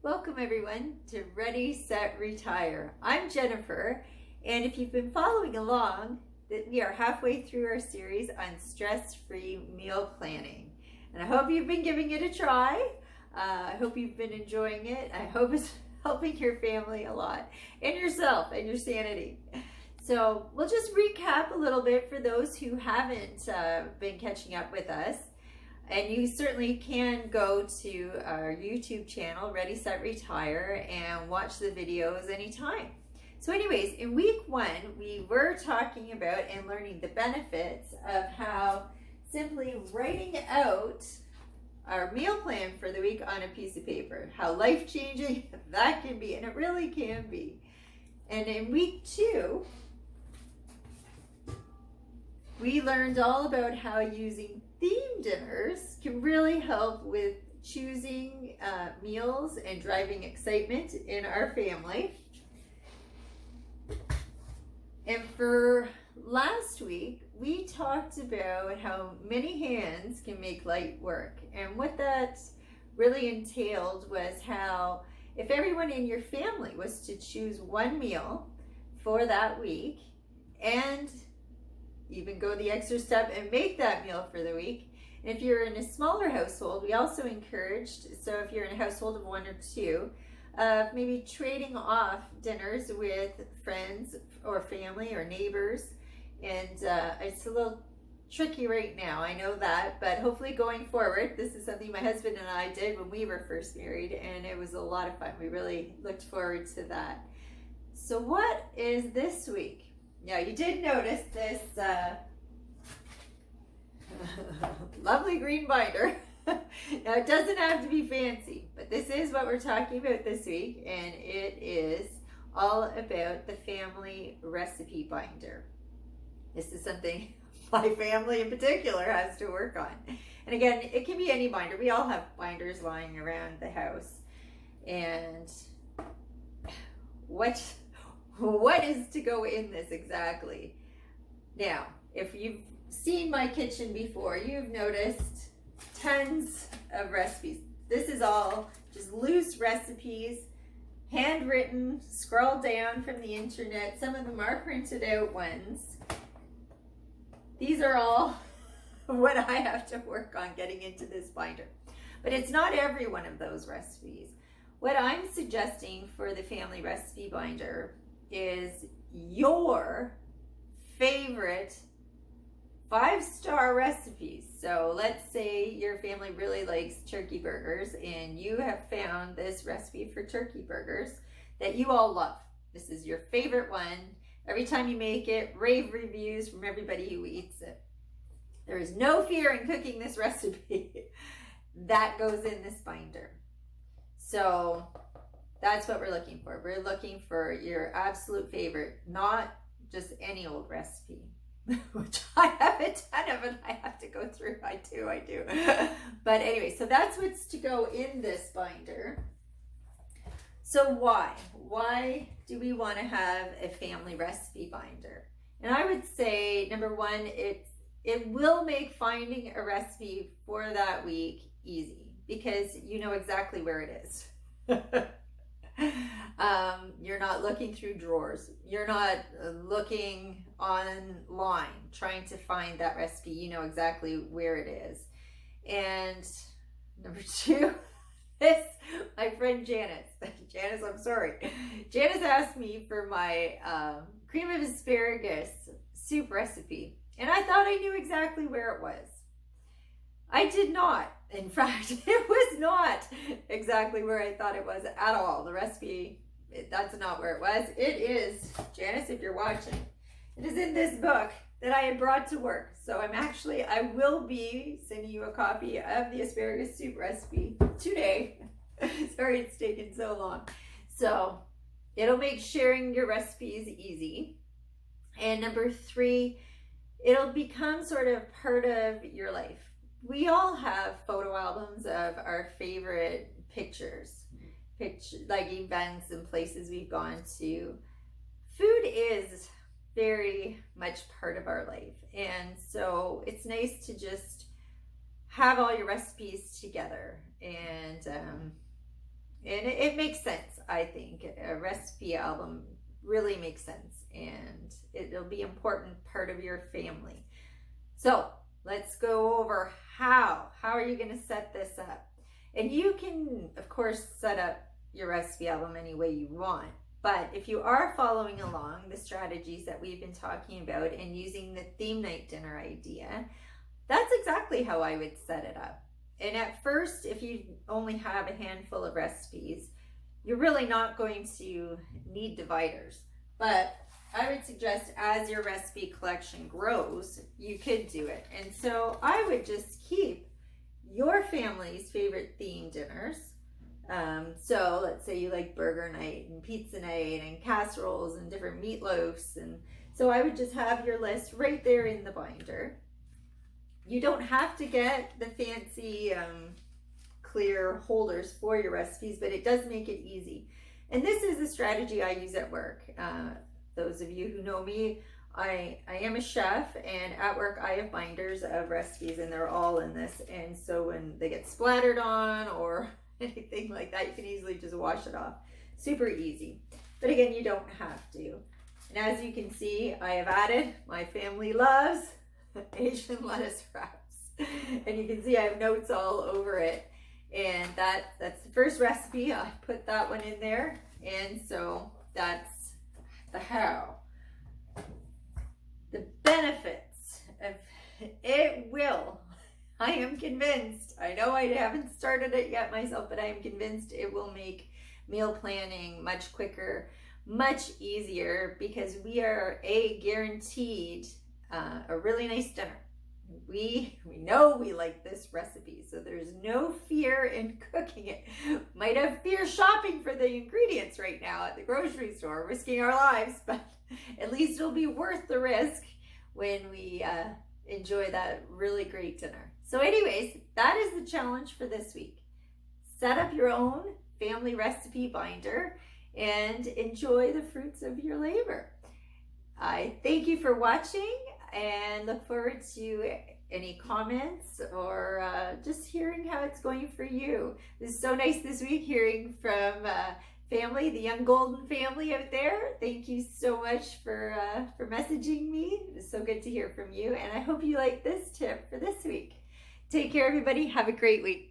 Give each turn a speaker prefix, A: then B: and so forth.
A: Welcome everyone to Ready, Set, Retire. I'm Jennifer, and if you've been following along, we are halfway through our series on stress-free meal planning. And I hope you've been giving it a try. I hope you've been enjoying it. I hope it's helping your family a lot, and yourself, and your sanity. So we'll just recap a little bit for those who haven't been catching up with us. And you certainly can go to our YouTube channel, Readysetretire, and watch the videos anytime. So anyways, in week 1, we were talking about and learning the benefits of how simply writing out our meal plan for the week on a piece of paper, how life-changing that can be, and it really can be. And in week 2, we learned all about how using theme dinners can really help with choosing meals and driving excitement in our family. And for last week, we talked about how many hands can make light work. And what that really entailed was how if everyone in your family was to choose one meal for that week and even go the extra step and make that meal for the week. And if you're in a smaller household, we also encouraged, so if you're in a household of 1 or 2, maybe trading off dinners with friends or family or neighbors. And it's a little tricky right now, I know that, but hopefully going forward, this is something my husband and I did when we were first married, and it was a lot of fun. We really looked forward to that. So what is this week? Now, you did notice this lovely green binder. Now, it doesn't have to be fancy, but this is what we're talking about this week, and it is all about the family recipe binder. This is something my family in particular has to work on. And again, it can be any binder. We all have binders lying around the house. And what is to go in this exactly? Now, if you've seen my kitchen before, you've noticed tons of recipes. This is all just loose recipes, handwritten, scrolled down from the internet. Some of them are printed out ones. These are all what I have to work on getting into this binder. But it's not every one of those recipes. What I'm suggesting for the family recipe binder is your favorite 5-star recipes. So let's say your family really likes turkey burgers and you have found this recipe for turkey burgers that you all love. This is your favorite one. Every time you make it, rave reviews from everybody who eats it. There is no fear in cooking this recipe. That goes in this binder. So that's what we're looking for. We're looking for your absolute favorite, not just any old recipe, which I have a ton of and I have to go through. I do. But anyway, so that's what's to go in this binder. So why? Why do we want to have a family recipe binder? And I would say, number 1, it will make finding a recipe for that week easy because you know exactly where it is. You're not looking through drawers. You're not looking online trying to find that recipe. You know exactly where it is. And number 2 is my friend Janice. Janice, I'm sorry. Janice asked me for my cream of asparagus soup recipe. And I thought I knew exactly where it was. I did not. In fact, it was not exactly where I thought it was at all. The recipe, that's not where it was. It is, Janice, if you're watching, it is in this book that I had brought to work. So I will be sending you a copy of the asparagus soup recipe today. Sorry it's taken so long. So it'll make sharing your recipes easy. And number 3, it'll become sort of part of your life. We all have photo albums of our favorite pictures, like events and places we've gone to. Food is very much part of our life. And so it's nice to just have all your recipes together and And it makes sense, I think. A recipe album really makes sense, and it'll be an important part of your family. So let's go over how are you going to set this up. And you can, of course, set up your recipe album any way you want. But if you are following along the strategies that we've been talking about and using the theme night dinner idea, that's exactly how I would set it up. And at first, if you only have a handful of recipes, you're really not going to need dividers. But I would suggest as your recipe collection grows, you could do it. And so I would just keep your family's favorite theme dinners. So let's say you like burger night and pizza night and casseroles and different meatloafs. And so I would just have your list right there in the binder. You don't have to get the fancy clear holders for your recipes, but it does make it easy. And this is the strategy I use at work. Those of you who know me, I am a chef, and at work I have binders of recipes, and they're all in this. And so when they get splattered on or anything like that, you can easily just wash it off. Super easy. But again, you don't have to. And as you can see, I have added my family loves Asian lettuce wraps. And you can see I have notes all over it. And that's the first recipe. I put that one in there. And so that's the how. The benefits of it will, I am convinced, I know I haven't started it yet myself, but I am convinced it will make meal planning much quicker, much easier, because we are guaranteed a really nice dinner. We know we like this recipe, so there's no fear in cooking it. Might have fear shopping for the ingredients right now at the grocery store, risking our lives, but at least it'll be worth the risk when we enjoy that really great dinner. So anyways, that is the challenge for this week. Set up your own family recipe binder and enjoy the fruits of your labor. I thank you for watching and look forward to any comments or just hearing how it's going for you. It was so nice this week hearing from family, the Young Golden family out there. Thank you so much for messaging me. It was so good to hear from you, and I hope you like this tip for this week. Take care, everybody. Have a great week.